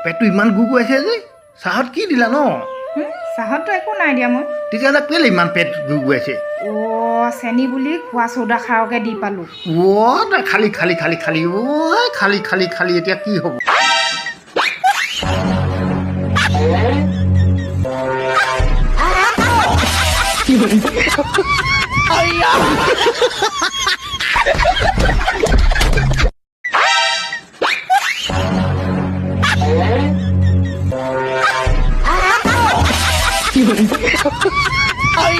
পেটটো ইমান গুগুৱাইছে যে চাহত কি দিলা ন চাহততো একো নাই দিয়া মই তেতিয়াহ'লে কেলে ইমান পেট গুগুৱাইছে চেনি বুলি খোৱা চৌদা খাৰকে দি পালোঁ তই খালি খালি খালি খালি খালি খালি খালি এতিয়া কি হ'ব Ay,